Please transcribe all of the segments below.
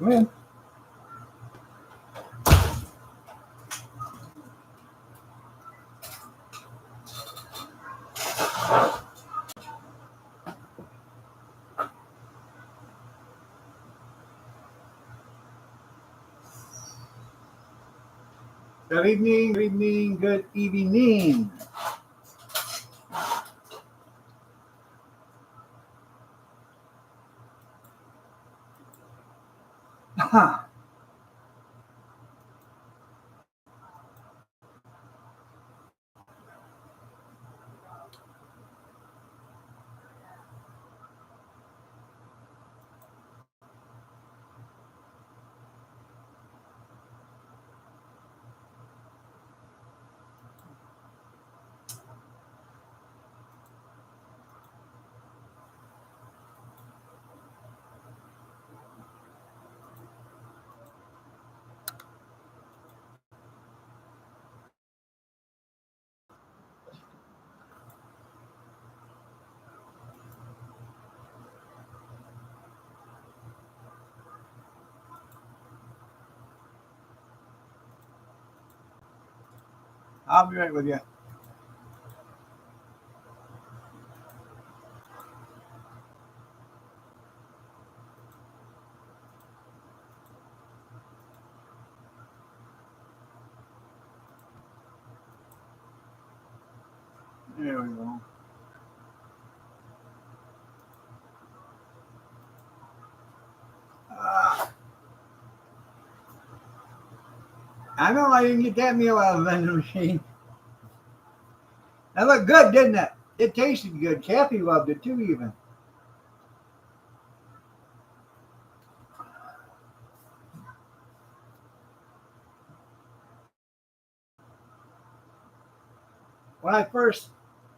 Come in. Good evening, good evening, good evening. I'll be right with you. There we go. Uh, I know I didn't get that meal out of the vending machine. That looked good, didn't it? It tasted good. Kathy loved it too, even. When I first,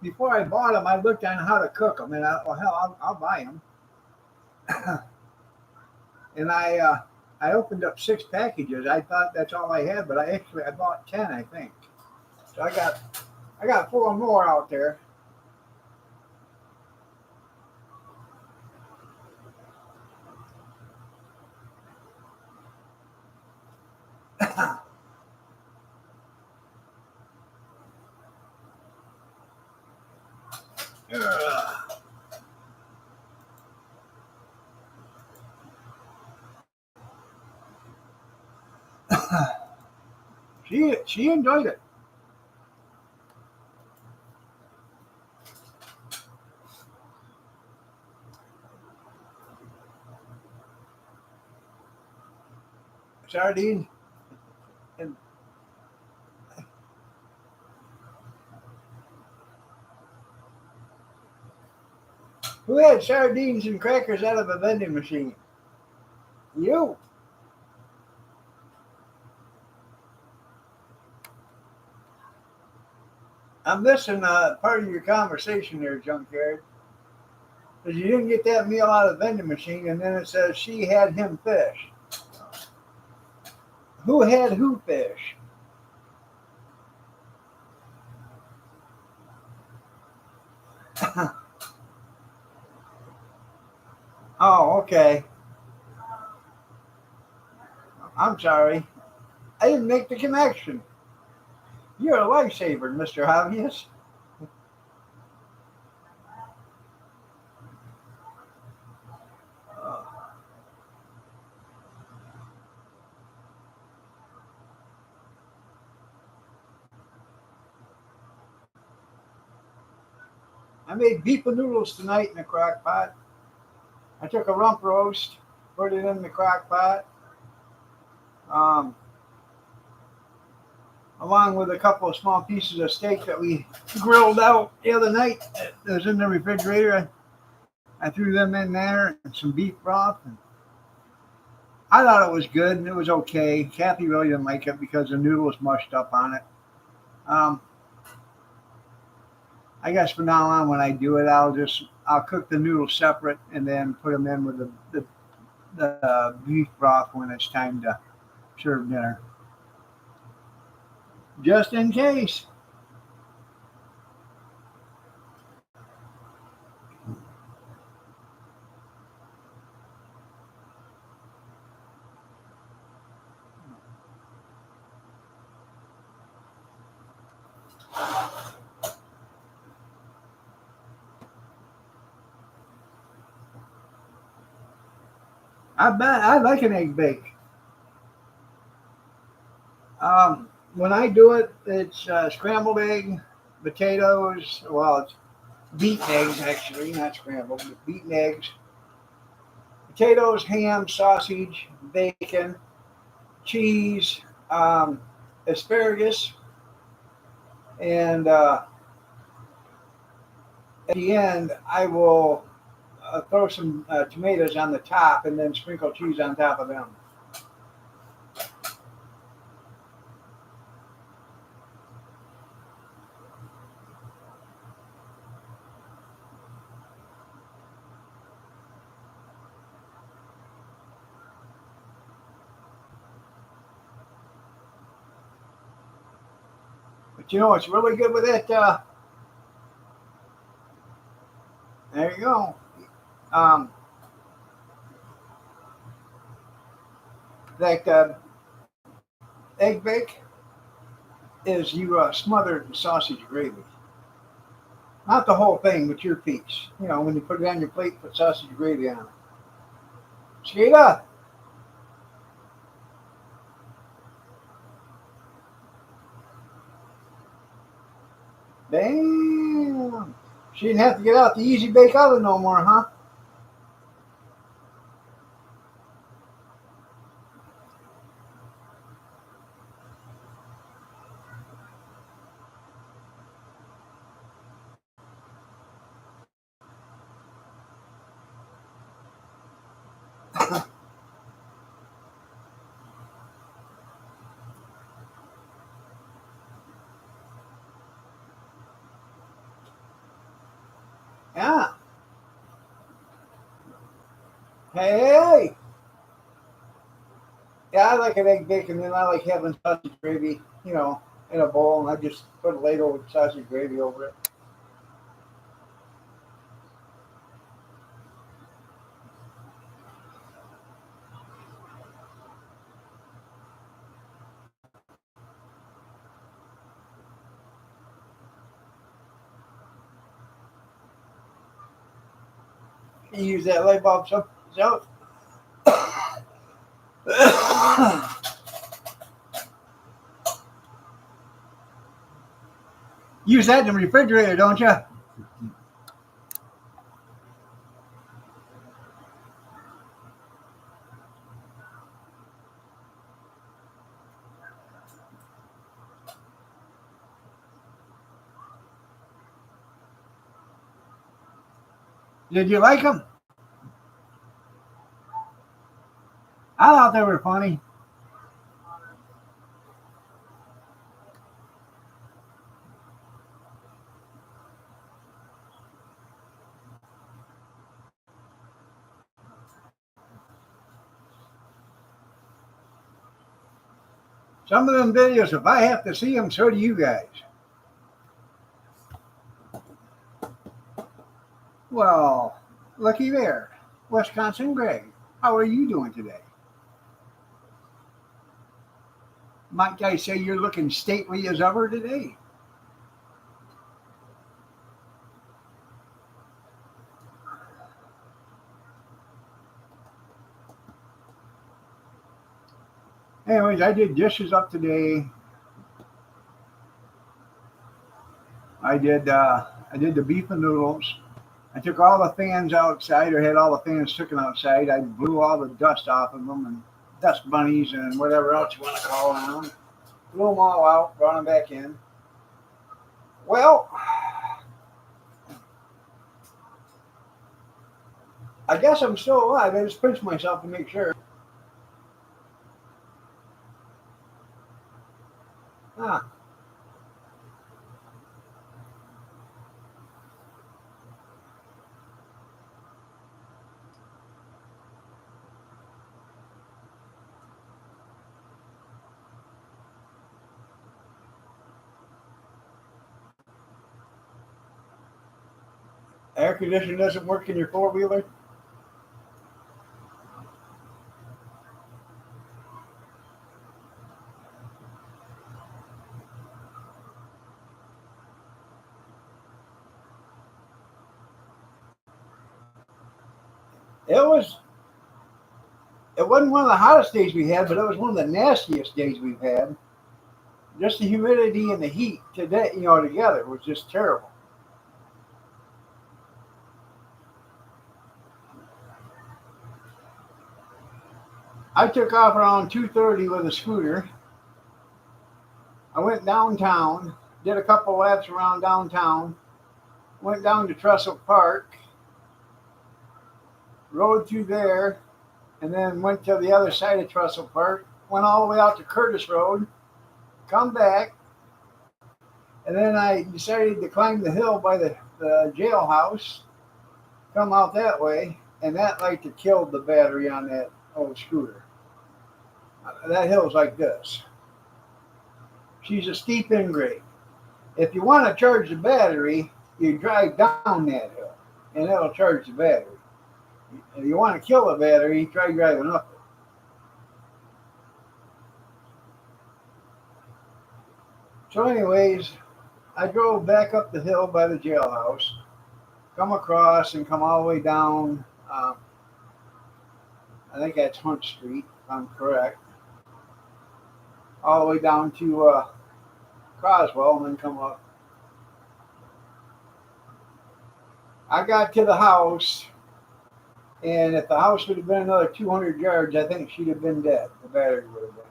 before I bought them, I looked on how to cook them, and well, hell, I'll buy them. And I opened up 6 packages. I thought that's all I had, but I bought 10, I think. So I got 4 more out there. She enjoyed it. Sardine. And who had sardines and crackers out of a vending machine? You. I'm missing part of your conversation there, Junkyard. Because you didn't get that meal out of the vending machine, and then it says she had him fish. Who had who fish? Oh, okay. I'm sorry. I didn't make the connection. You're a lifesaver, Mr. Obvious. Uh, I made beef and noodles tonight in the crock pot. I took a rump roast, put it in the crock pot, um, along with a couple of small pieces of steak that we grilled out the other night. That was in the refrigerator. I threw them in there and some beef broth. And I thought it was good and it was okay. Kathy really didn't like it because the noodle was mushed up on it. Um, I guess from now on, when I do it, I'll cook the noodles separate and then put them in with the beef broth when it's time to serve dinner, just in case. I bet I like an egg bake. When I do it, it's scrambled egg, potatoes. Well, it's beaten eggs actually, not scrambled, but beaten eggs, potatoes, ham, sausage, bacon, cheese, um, asparagus, and at the end, I will throw some tomatoes on the top and then sprinkle cheese on top of them. But you know what's really good with it? There you go. Um, that egg bake is you smother it in sausage gravy. Not the whole thing, but your piece. You know, when you put it on your plate, put sausage gravy on it. Skita, damn. She didn't have to get out the easy bake oven no more, huh? Yeah. Hey. Yeah, I like an egg bacon, and I like having sausage gravy, you know, in a bowl, and I just put a ladle with sausage gravy over it. You use that light bulb so use that in the refrigerator, don't you? Did you like them? I thought they were funny. Some of them videos, if I have to see them, so do you guys. Well, looky there. Wisconsin Greg, how are you doing today? Might I say you're looking stately as ever today? Anyways, I did dishes up today. I did the beef and noodles. I took all the fans outside, or had all the fans taken outside. I blew all the dust off of them and dust bunnies and whatever else you want to call them. Blew them all out, brought them back in. Well, I guess I'm still alive. I just pinched myself to make sure. Ah, air conditioning doesn't work in your four wheeler. It was It wasn't one of the hottest days we had, but it was one of the nastiest days we've had. Just the humidity and the heat today, together was just terrible. I took off around 2:30 with a scooter. I went downtown, did a couple laps around downtown, went down to Trestle Park, rode through there, and then went to the other side of Trestle Park, went all the way out to Curtis Road, come back, and then I decided to climb the hill by the jailhouse, come out that way, and that like to killed the battery on that old scooter. That hill's like this. She's a steep grade. If you want to charge the battery, you drive down that hill, and it'll charge the battery. If you want to kill the battery, try driving up it. So, anyways, I drove back up the hill by the jailhouse, come across and come all the way down. I think that's Hunt Street, if I'm correct. All the way down to Croswell, and then come up. I got to the house, and if the house would have been another 200 yards, I think she'd have been dead. The battery would have been.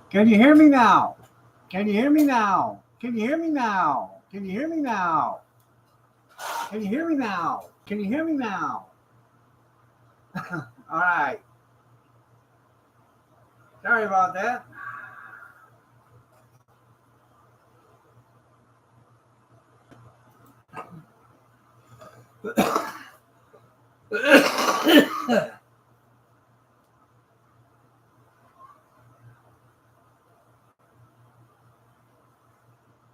Can you hear me now? Can you hear me now? Can you hear me now? Can you hear me now? Can you hear me now? Can you hear me now? All right. Sorry about that.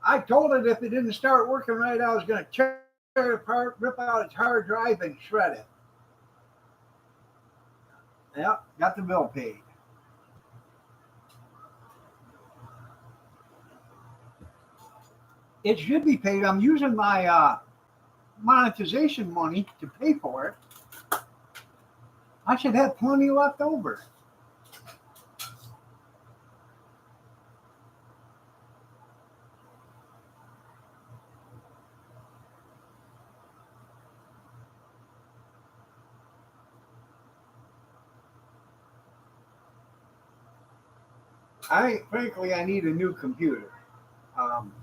I told it if it didn't start working right, I was going to tear it apart, rip out its hard drive, and shred it. Yep, got the bill paid. It should be paid. I'm using my monetization money to pay for it. I should have plenty left over. frankly, I need a new computer. Um,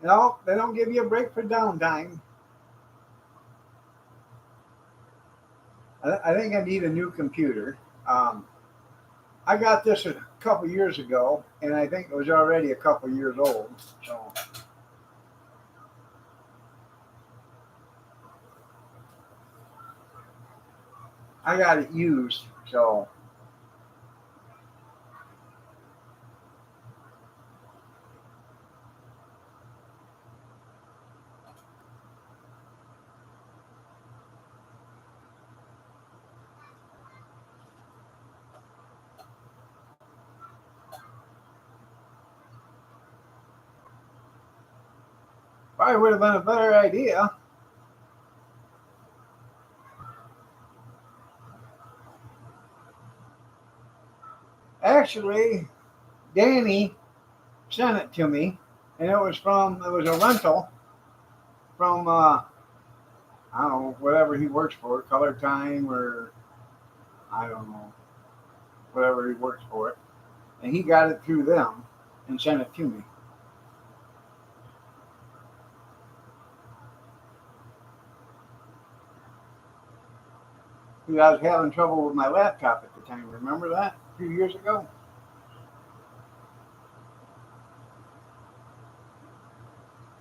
no, they don't give you a break for downtime. I think I need a new computer. Um, I got this a couple years ago, and I think it was already a couple years old. So I got it used. So probably would have been a better idea. Actually, Danny sent it to me, and it was a rental from I don't know whatever he works for, Color Time or I don't know whatever he works for, and he got it through them and sent it to me. Because I was having trouble with my laptop at the time. Remember that a few years ago?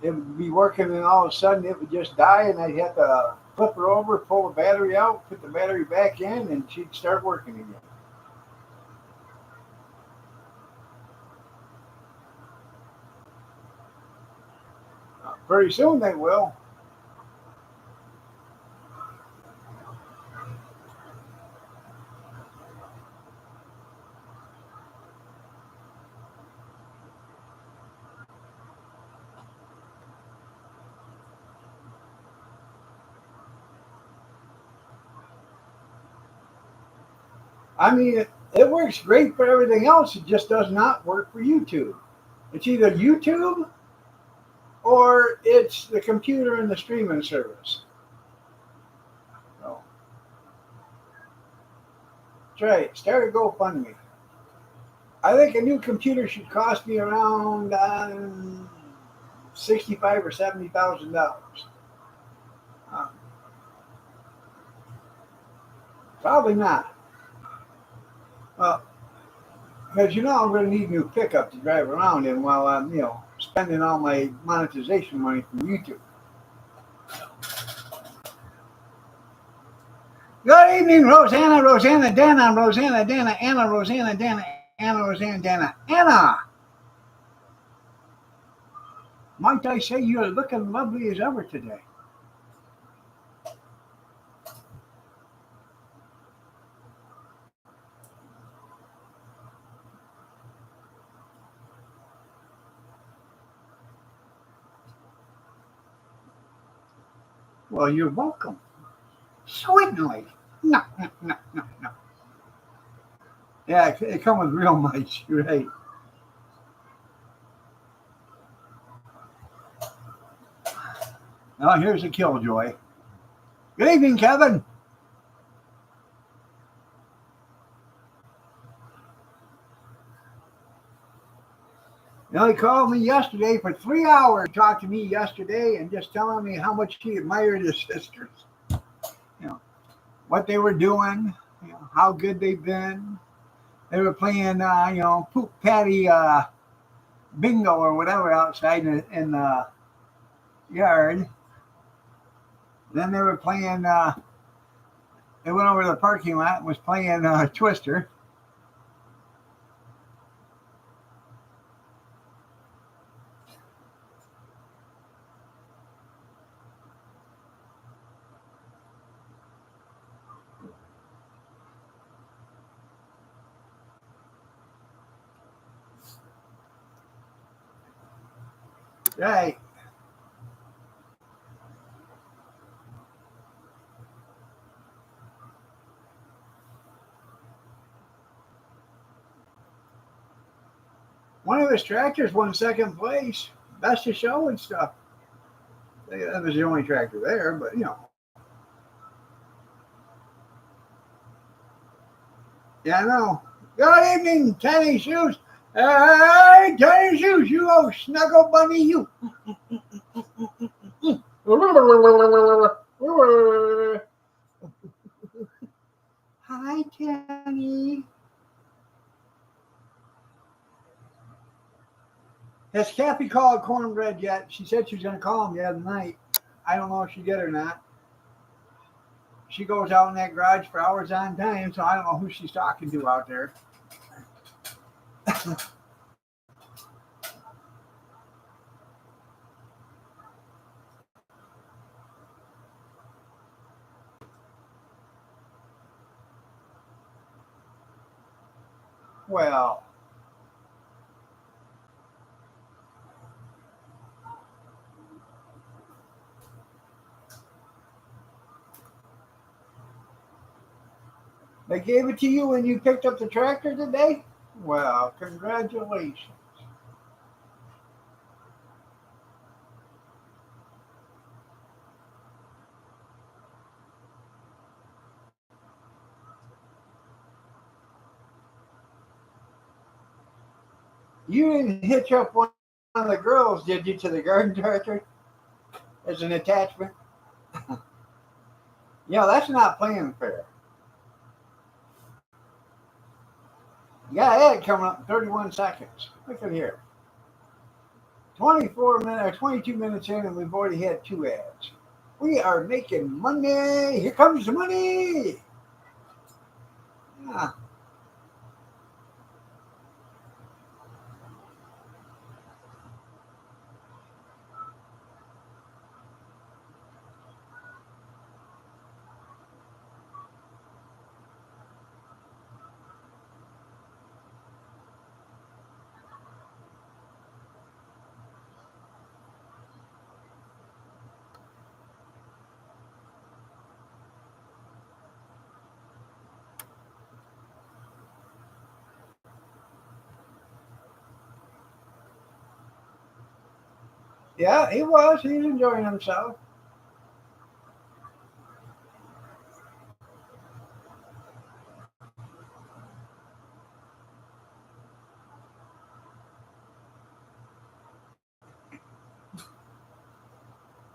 It would be working, and all of a sudden it would just die, and I'd have to flip her over, pull the battery out, put the battery back in, and she'd start working again. Pretty soon they will. I mean, it works great for everything else. It just does not work for YouTube. It's either YouTube or it's the computer and the streaming service. So, that's right. Start a GoFundMe. I think a new computer should cost me around 65 or $70,000. Uh, Probably not. Well, because I'm going to need a new pickup to drive around in while I'm spending all my monetization money from YouTube. Good evening, Rosanna, Rosanna, Dana, Rosanna, Dana, Anna, Rosanna, Dana, Anna, Rosanna, Dana, Anna. Might I say you're looking lovely as ever today? Well, you're welcome. Certainly. No, no, no, no, no. Yeah, it comes with real mice. You're right. Now here's a killjoy. Good evening, Kevin. He called me yesterday for 3 hours. He talked to me yesterday and just telling me how much he admired his sisters. You know what they were doing. How good they've been. They were playing, poop patty bingo or whatever outside in the yard. Then they were playing. They went over to the parking lot and was playing Twister. Right. One of his tractors won second place, best of show and stuff. That was the only tractor there, but Yeah, I know. Good evening, Tiny Shoes. Hey, Tiny Shoes, you old snuggle bunny, you. Hi, Tammy. Has Kathy called Cornbread yet? She said she was going to call him the other night. I don't know if she did or not. She goes out in that garage for hours on time, so I don't know who she's talking to out there. Well, they gave it to you when you picked up the tractor today? Well, congratulations. You didn't hitch up one of the girls, did you, to the garden tractor as an attachment? Yeah, that's not playing fair. You got an ad coming up in 31 seconds. Look at here. 24 minutes, 22 minutes in, and we've already had two ads. We are making money. Here comes the money. Yeah, yeah, he was. He's enjoying himself.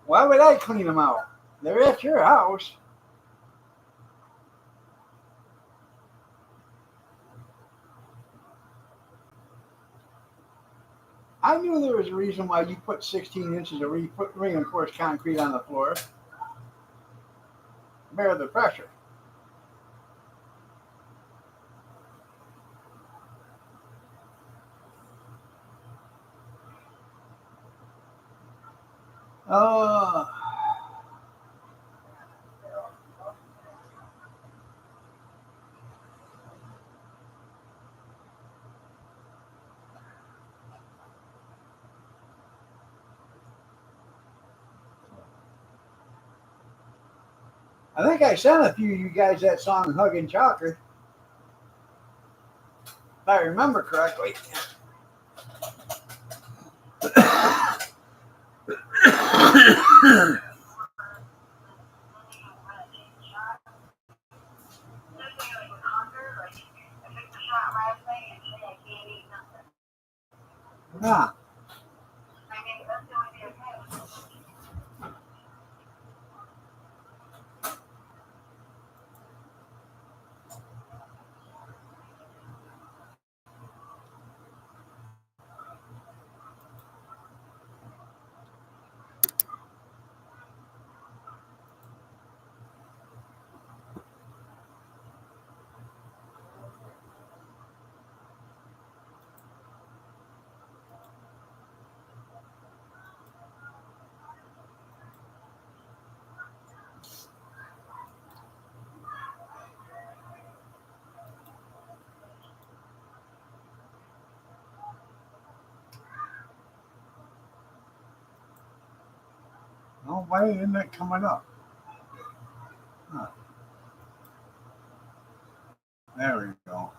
Why would I clean them out? They're at your house. I knew there was a reason why you put 16 inches of reinforced concrete on the floor. Bear the pressure. Uh, I think I sent a few of you guys that song Hugging Chocolate, if I remember correctly. Yeah. Oh, why isn't it coming up? Huh, there we go.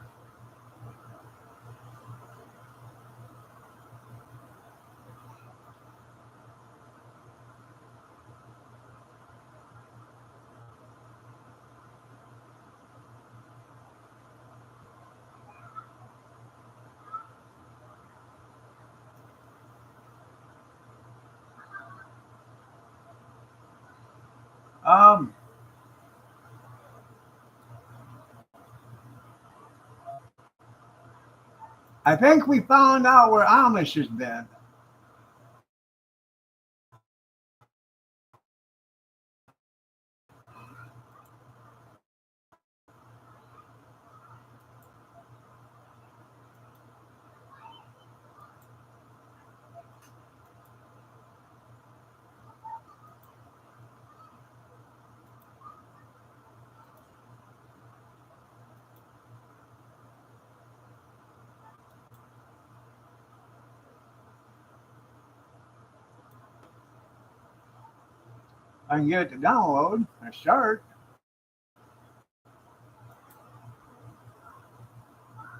Um, I think we found out where Amish has been. I can get it to download or start.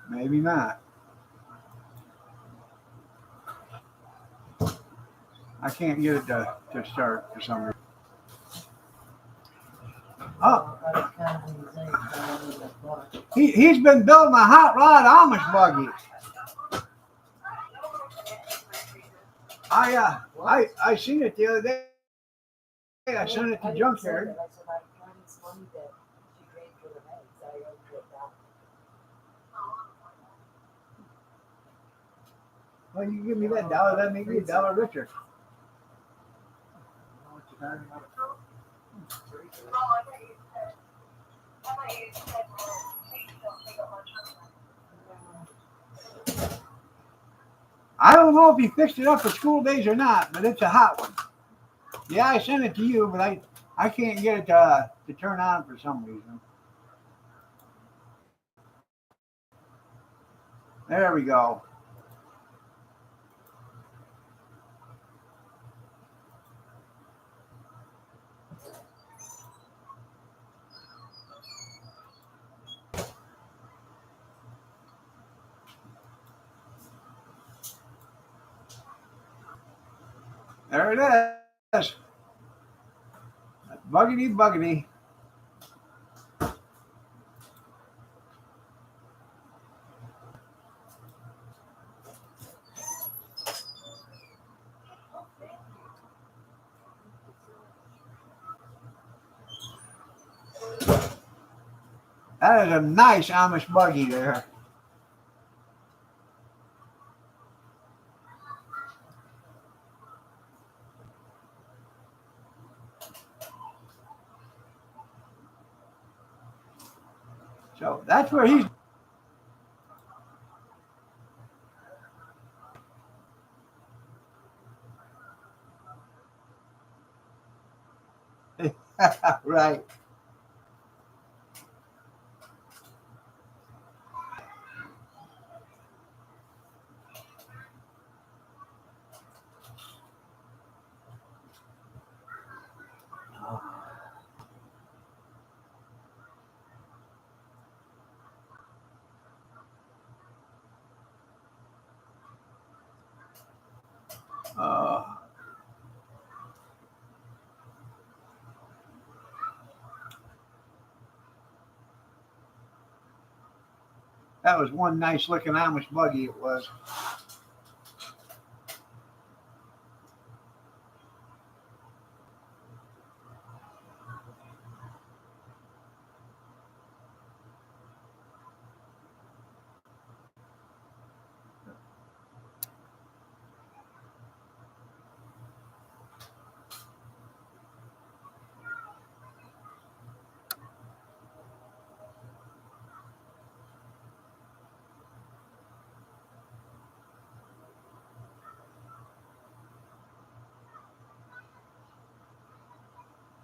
Maybe not. I can't get it to start for some reason. Oh, he's been building a hot rod Amish buggy. I seen it the other day. I sent it to Junkyard. Well, you give me that dollar, that make me $1 richer. I don't know if he fixed it up for school days or not, but it's a hot one. Yeah, I sent it to you, but I can't get it to turn on for some reason. There we go. There it is. Buggity, buggity. That is a nice Amish buggy there. So that's where he's. Right. Uh, that was one nice looking Amish buggy. It was.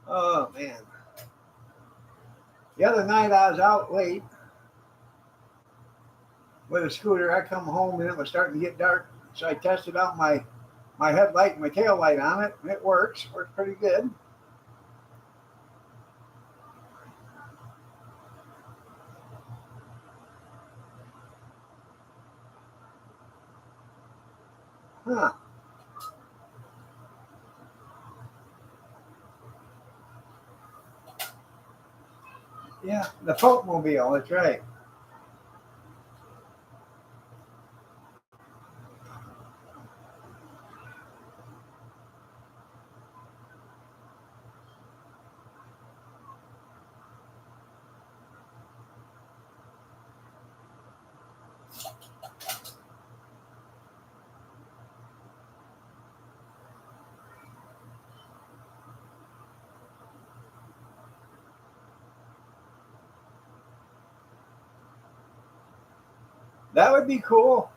Oh man. The other night I was out late with a scooter. I come home and it was starting to get dark, so I tested out my headlight and my tail light on it, and it works. Works pretty good. Huh. Yeah, the Folkmobile. That's right. That would be cool.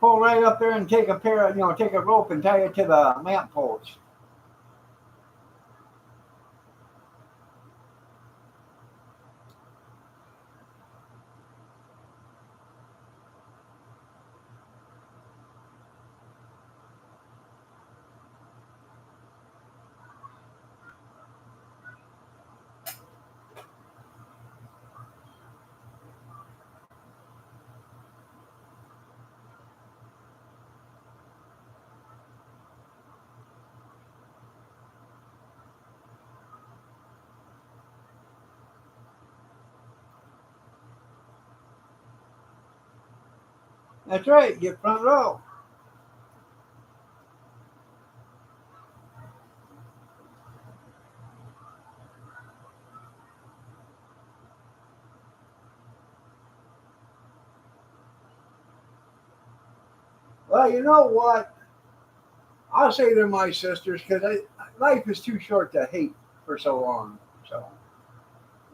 Pull right up there and take a pair of, take a rope and tie it to the lamp post. That's right. Get front row. Well, you know what? I'll say they're my sisters because life is too short to hate for so long. So,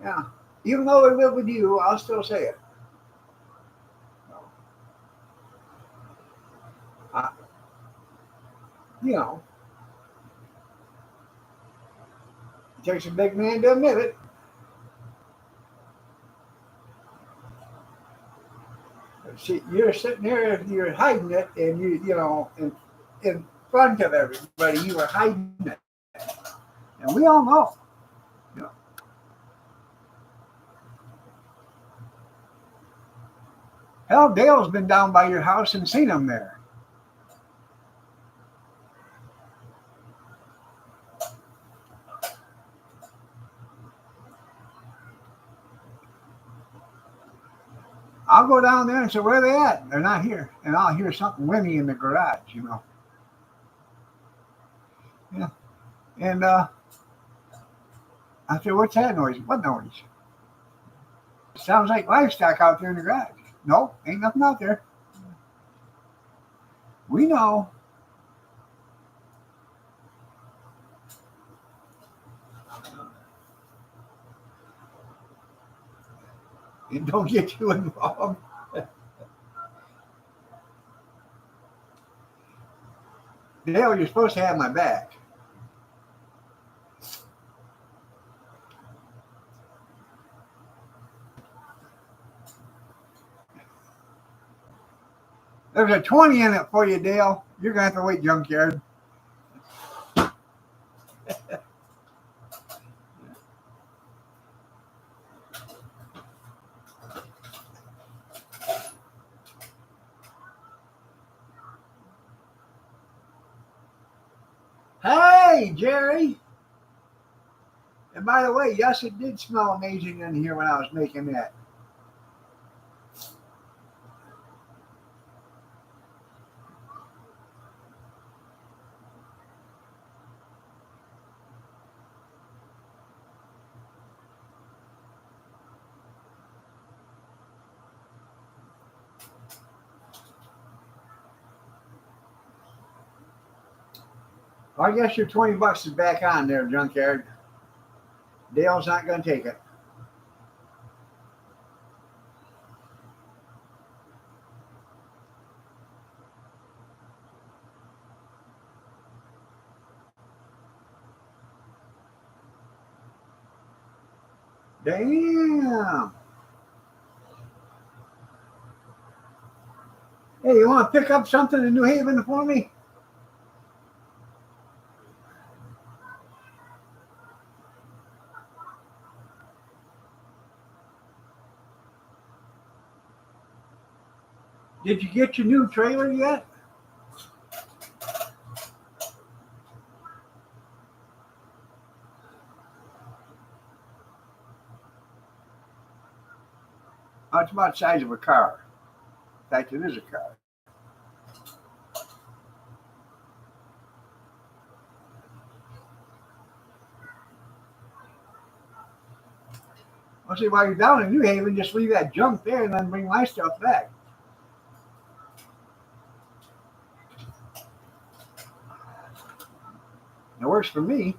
yeah. Even though I live with you, I'll still say it. So, I, you know, it takes a big man to admit it. See, you're sitting there, you're hiding it, and in front of everybody, you were hiding it, and we all know. You know. Hell, Dale's been down by your house and seen him there. I'll go down there and say, "Where are they at?" They're not here, and I'll hear something whinny in the garage. Yeah, and I said, "What's that noise? What noise?" Sounds like livestock out there in the garage. No, ain't nothing out there. We know. It don't get too involved. Dale, you're supposed to have my back. There's a 20 in it for you, Dale. You're going to have to wait, junkyard. Hey, Jerry. And by the way, yes, it did smell amazing in here when I was making that. Well, I guess your $20 is back on there, junkyard. Dale's not going to take it. Damn. Hey, you want to pick up something in New Haven for me? Did you get your new trailer yet? Oh, it's about the size of a car. In fact, it is a car. I'll say while you're down in New Haven, just leave that junk there and then bring my stuff back. It works for me.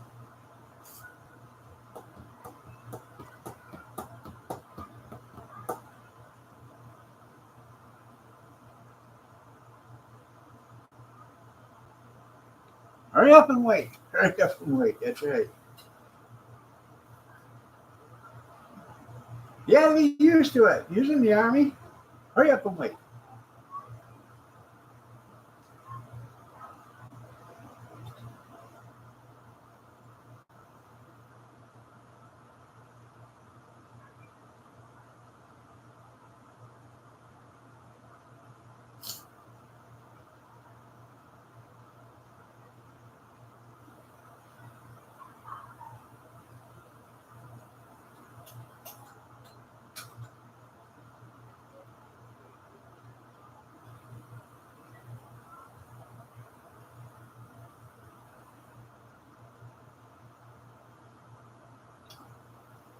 Hurry up and wait. Hurry up and wait. That's right. Yeah, be used to it. He was in the army. Hurry up and wait.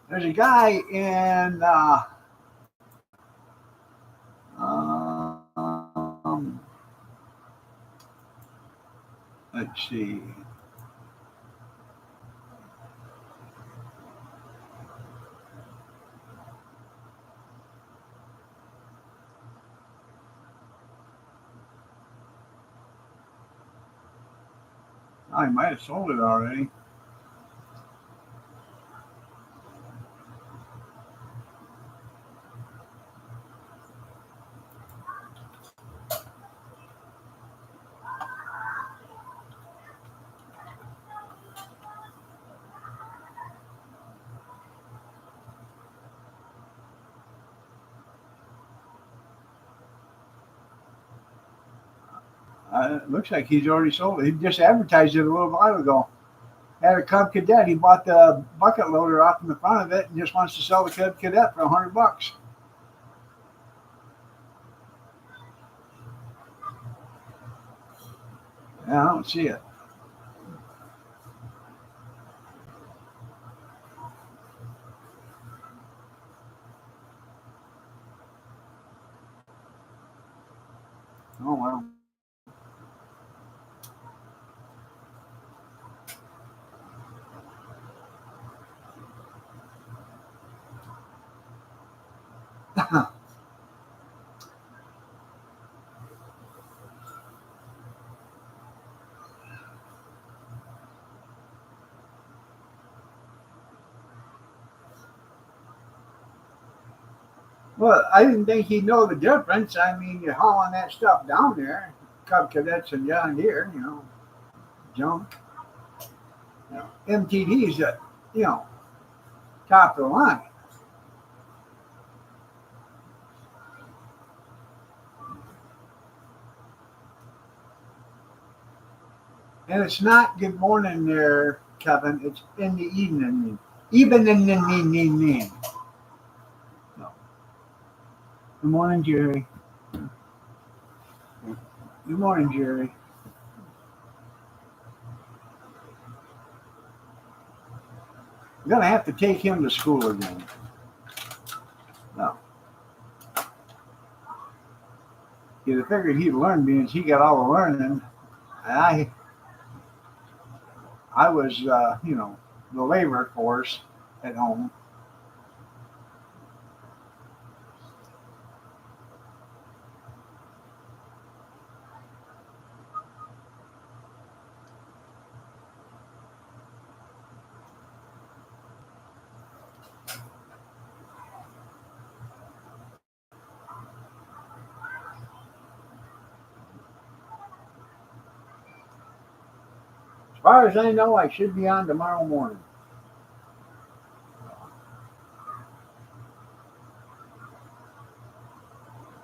There's a guy in, um, let's see. I might have sold it already. It looks like he's already sold it. He just advertised it a little while ago. Had a Cub Cadet. He bought the bucket loader off in the front of it and just wants to sell the Cub Cadet for $100. Yeah, I don't see it. Oh well. Well, I didn't think he'd know the difference. I mean, you're hauling that stuff down there, Cub Cadets and John Deere, junk. MTD's at, you know, top of the line. And it's not good morning there, Kevin. It's in the evening. Even in the evening. No. Good morning, Jerry. Good morning, Jerry. I'm gonna have to take him to school again. No. You'd have figured he'd learn being he got all the learning. I I was the labor force at home. As far as I know, I should be on tomorrow morning.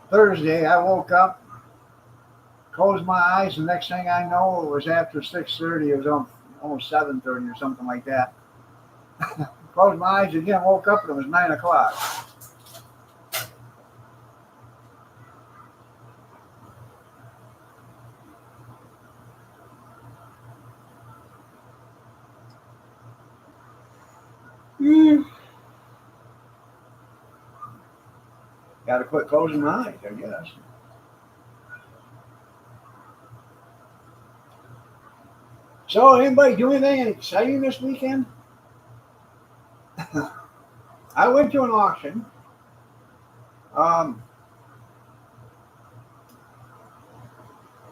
Thursday, I woke up, closed my eyes, and next thing I know, it was after 6:30. It was almost 7:30 or something like that. Closed my eyes again, woke up, and it was 9 o'clock. Mm. Got to quit closing my eyes, I guess. So, anybody do anything exciting this weekend? I went to an auction. Um,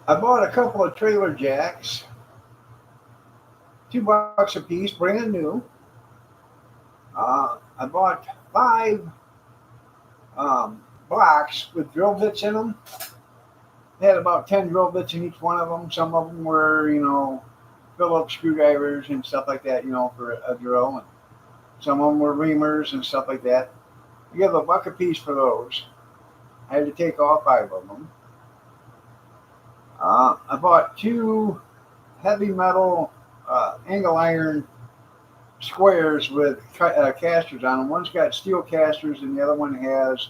I bought a couple of trailer jacks. $2 a piece, brand new. I bought 5 blocks with drill bits in them. They had about 10 drill bits in each one of them. Some of them were, Phillips screwdrivers and stuff like that, for a drill. And some of them were reamers and stuff like that. You give $1 a piece for those. I had to take all 5 of them. I bought 2 heavy metal angle iron squares with casters on them. One's got steel casters and the other one has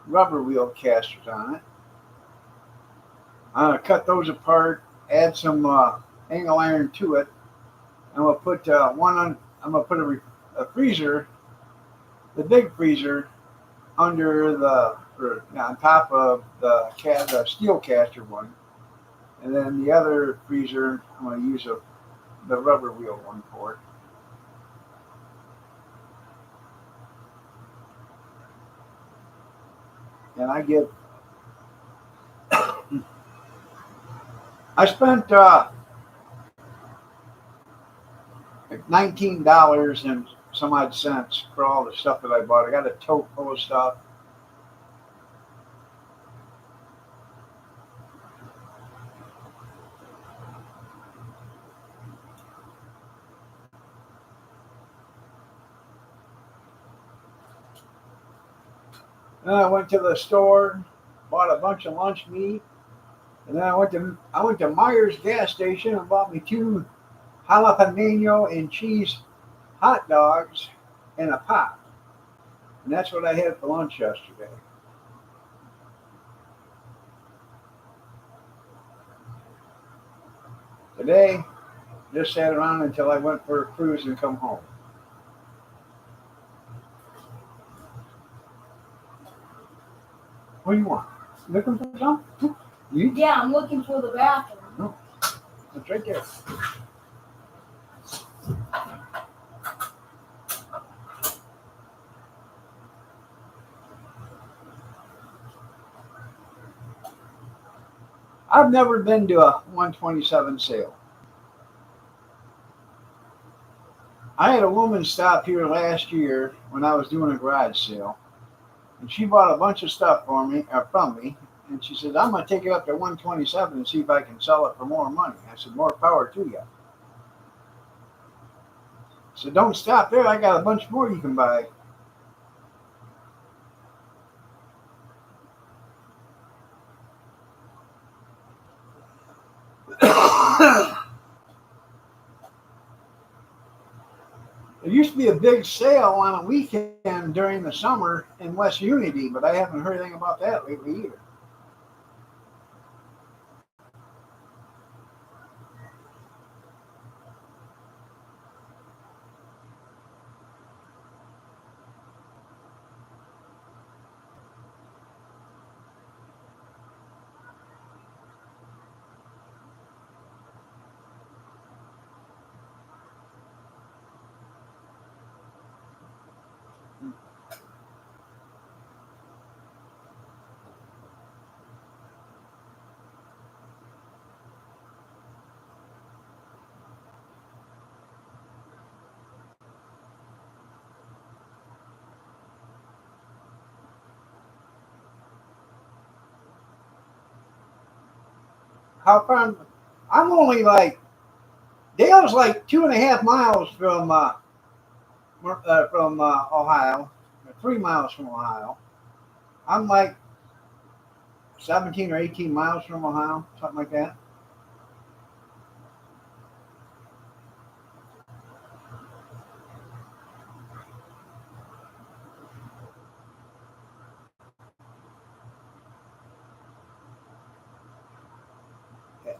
rubber wheel casters on it. I'm going to cut those apart, add some angle iron to it. I'm going to put I'm going to put a freezer, the big freezer, under on top of the steel caster one. And then the other freezer, I'm going to use the rubber wheel one for it. And I spent $19 and some odd cents for all the stuff that I bought. I got a tote full of stuff. Then I went to the store, bought a bunch of lunch meat, and then I went to Myers gas station and bought me 2 jalapeno and cheese hot dogs and a pop. And that's what I had for lunch yesterday. Today, just sat around until I went for a cruise and come home. What do you want? Looking for something? Yeah, I'm looking for the bathroom. No, it's right there. I've never been to a 127 sale. I had a woman stop here last year when I was doing a garage sale, and she bought a bunch of stuff from me, and she said, "I'm going to take it up to 127 and see if I can sell it for more money." I said, "More power to you." So don't stop there. I got a bunch more you can buy. There used to be a big sale on a weekend during the summer in West Unity, but I haven't heard anything about that lately either. How far? I'm only Dale's like 2.5 miles from Ohio, 3 miles from Ohio. I'm like 17 or 18 miles from Ohio, something like that.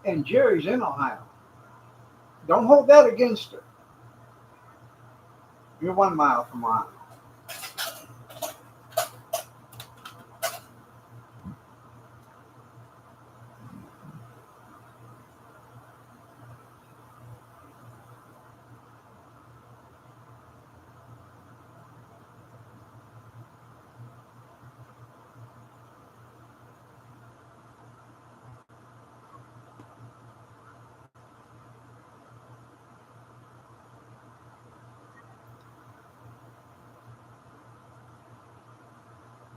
And Jerry's in Ohio. Don't hold that against her. You're 1 mile from Ohio.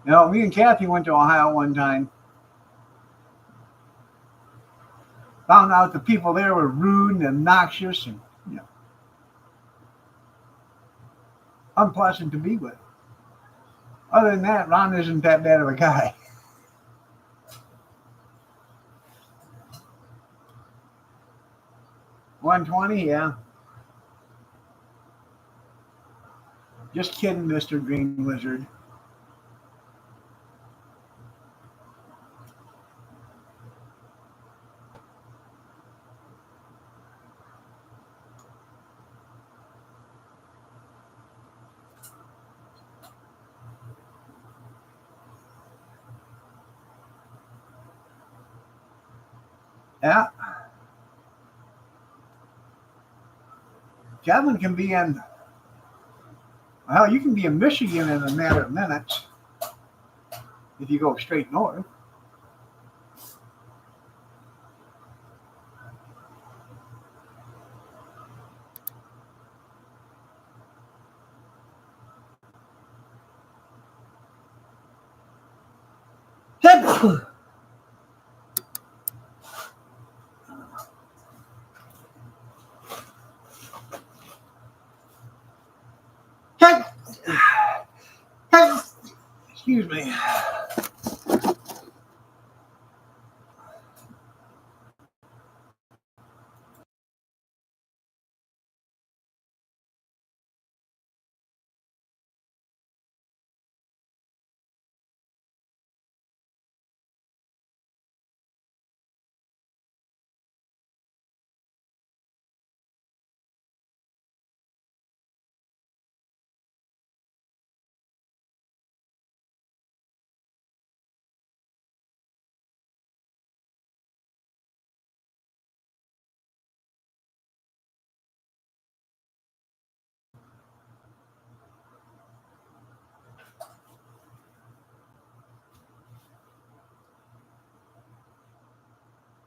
You know, me and Kathy went to Ohio one time. Found out the people there were rude and obnoxious and unpleasant to be with. Other than that, Ron isn't that bad of a guy. 120, yeah. Just kidding, Mr. Green Wizard. Yeah. Kevin can be in, well, you can be in Michigan in a matter of minutes if you go straight north. Excuse me.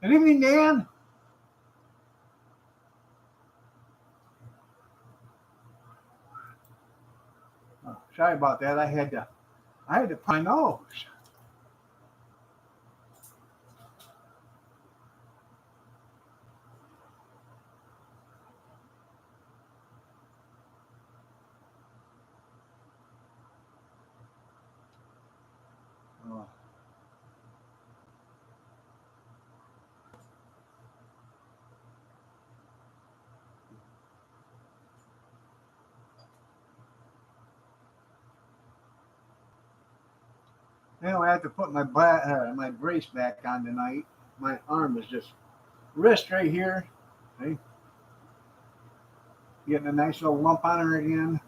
Good evening, Dan. Oh, sorry about that. I had to my nose. Oh. Anyway, I have to put my brace back on tonight. My arm is just wrist right here. See? Getting a nice little lump on her again.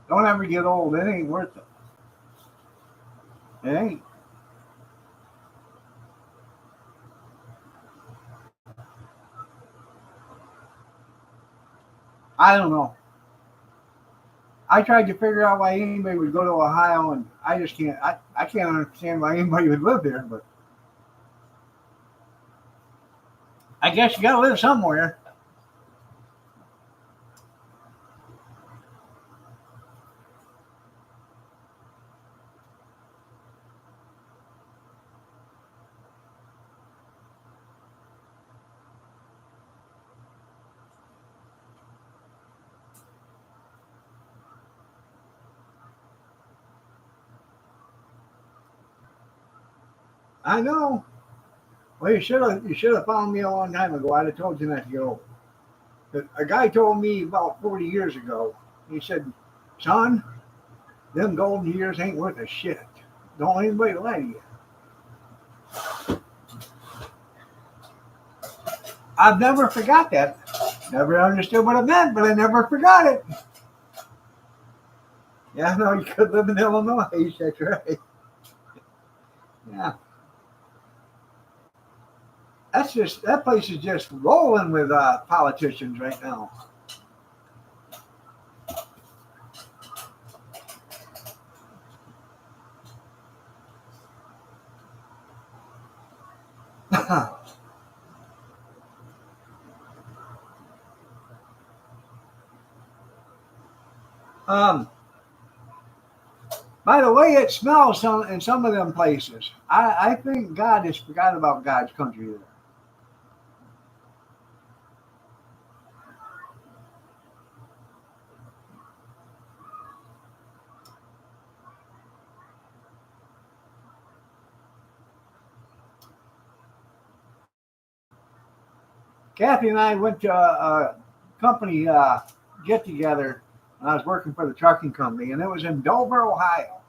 Don't ever get old. It ain't worth it. It ain't. I don't know. I tried to figure out why anybody would go to Ohio, and I just can't. I can't understand why anybody would live there. But I guess you got to live somewhere. I know. Well, you should have found me a long time ago. I'd have told you not to go. But a guy told me about 40 years ago. He said, "Son, them golden years ain't worth a shit. Don't let anybody lie to you." I've never forgot that. Never understood what it meant, but I never forgot it. Yeah, no, you could live in Illinois. That's right. Yeah, that place is just rolling with politicians right now. um, by the way, it smells in some of them places. I think God has forgot about God's country there. Kathy and I went to a company get together when I was working for the trucking company, and it was in Dover, Ohio.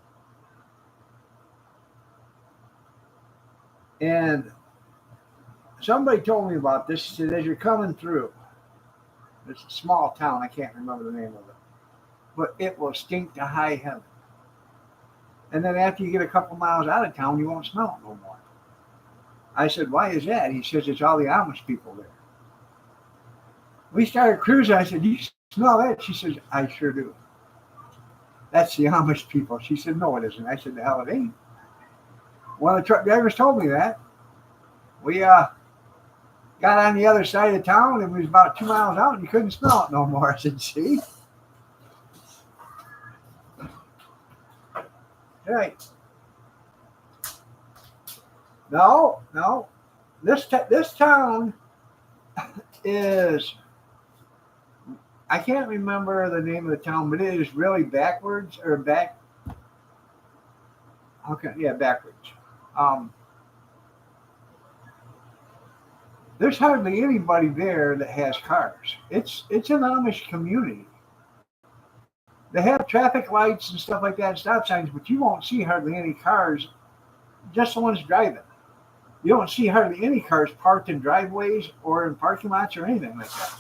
And somebody told me about this. He said, as you're coming through, it's a small town, I can't remember the name of it, but it will stink to high heaven. And then after you get a couple miles out of town, you won't smell it no more. I said, why is that? He says, it's all the Amish people there. We started cruising. I said, do you smell that? She says, I sure do. That's the Amish people. She said, no, it isn't. I said, the hell it ain't. One of the truck drivers told me that. We got on the other side of town, and we was about 2 miles out, and you couldn't smell it no more. I said, see? Right. No. This town is, I can't remember the name of the town, but it is really backwards or back. Okay, yeah, backwards. There's hardly anybody there that has cars. It's an Amish community. They have traffic lights and stuff like that, stop signs, but you won't see hardly any cars, just the ones driving. You don't see hardly any cars parked in driveways or in parking lots or anything like that.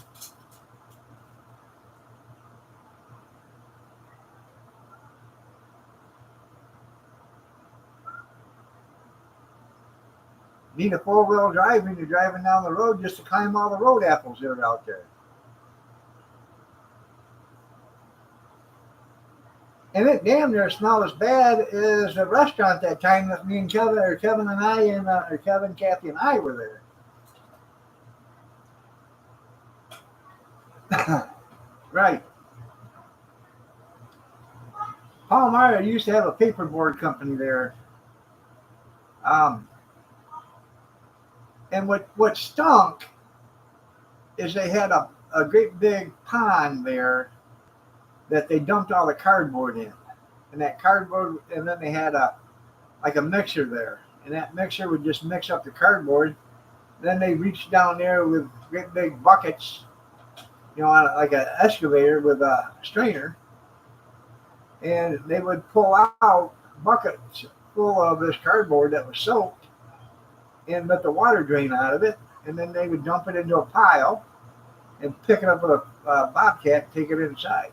Need a four-wheel drive when you're driving down the road just to climb all the road apples that are out there. And it damn near smelled as bad as the restaurant that time that me and Kevin, or Kevin and I, and or Kevin, Kathy, and I were there. Right. Paul Meyer used to have a paperboard company there. And what stunk is they had a great big pond there that they dumped all the cardboard in. And that cardboard, and then they had like a mixer there. And that mixer would just mix up the cardboard. Then they reached down there with great big buckets, on like an excavator with a strainer. And they would pull out buckets full of this cardboard that was soaked and let the water drain out of it. And then they would dump it into a pile and pick it up with a bobcat and take it inside.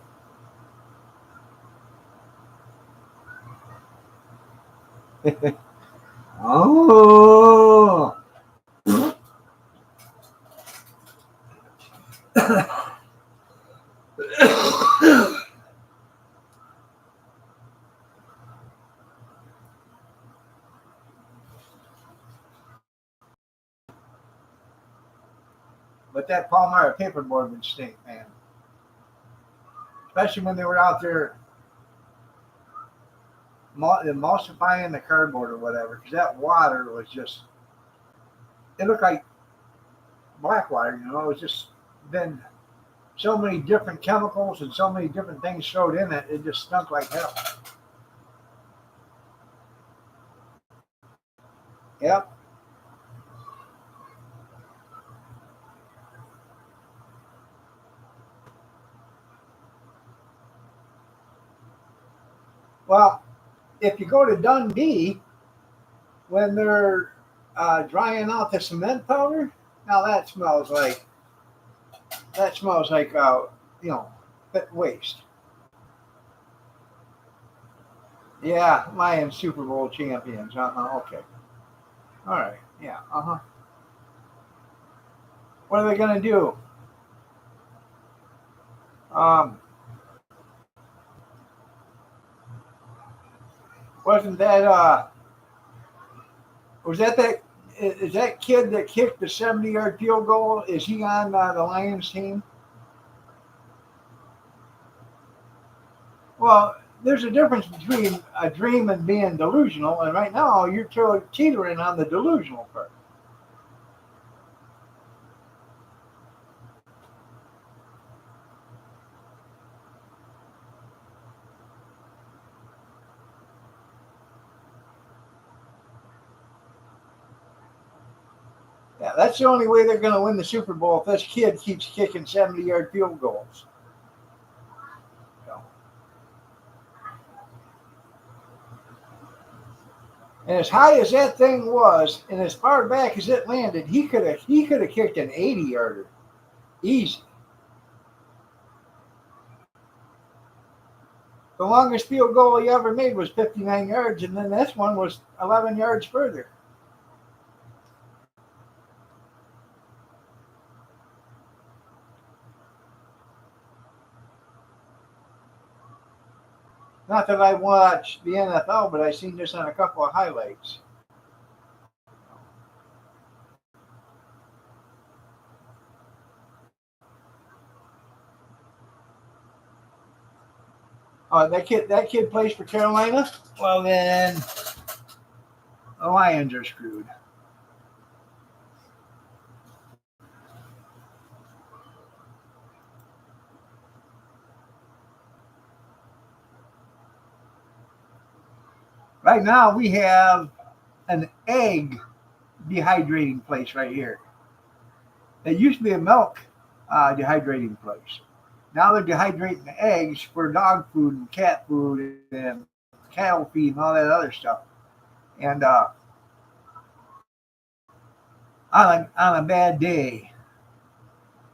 Oh. But that Palmyra paperboard would stink, man. Especially when they were out there emulsifying the cardboard or whatever, because that water was just, it looked like black water, It was just been so many different chemicals and so many different things thrown in it, it just stunk like hell. Yep. Well, if you go to Dundee, when they're drying out the cement powder, now that smells like waste. Yeah, Lions Super Bowl champions. Okay. All right. Yeah. What are they gonna do? Wasn't that was that is that kid that kicked the 70-yard field goal? Is he on the Lions team? Well, there's a difference between a dream and being delusional, and right now you're teetering on the delusional part. Yeah, that's the only way they're going to win the Super Bowl if this kid keeps kicking 70-yard field goals. And as high as that thing was, and as far back as it landed, he could have kicked an 80-yarder, easy. The longest field goal he ever made was 59 yards, and then this one was 11 yards further. Not that I watch the NFL, but I've seen this on a couple of highlights. That kid plays for Carolina? Well, then the Lions are screwed. Right now, we have an egg dehydrating place right here. It used to be a milk dehydrating place. Now they're dehydrating the eggs for dog food and cat food and cattle feed and all that other stuff. And on a bad day,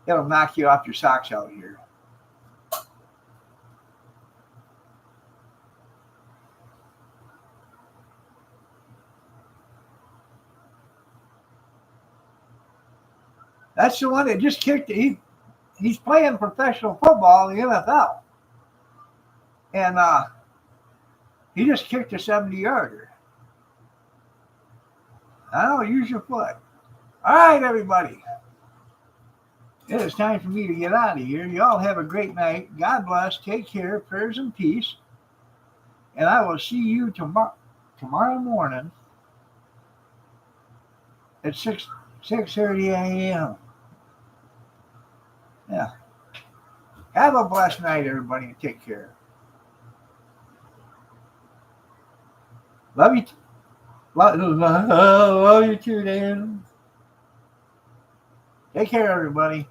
it'll knock you off your socks out here. That's the one that just kicked it. He's playing professional football in the NFL. And he just kicked a 70-yarder. I don't use your foot. All right, everybody. It is time for me to get out of here. Y'all have a great night. God bless. Take care. Prayers and peace. And I will see you tomorrow morning at 6:30 a.m. Yeah. Have a blessed night, everybody. Take care. Love you. Love you too, Dan. Take care, everybody.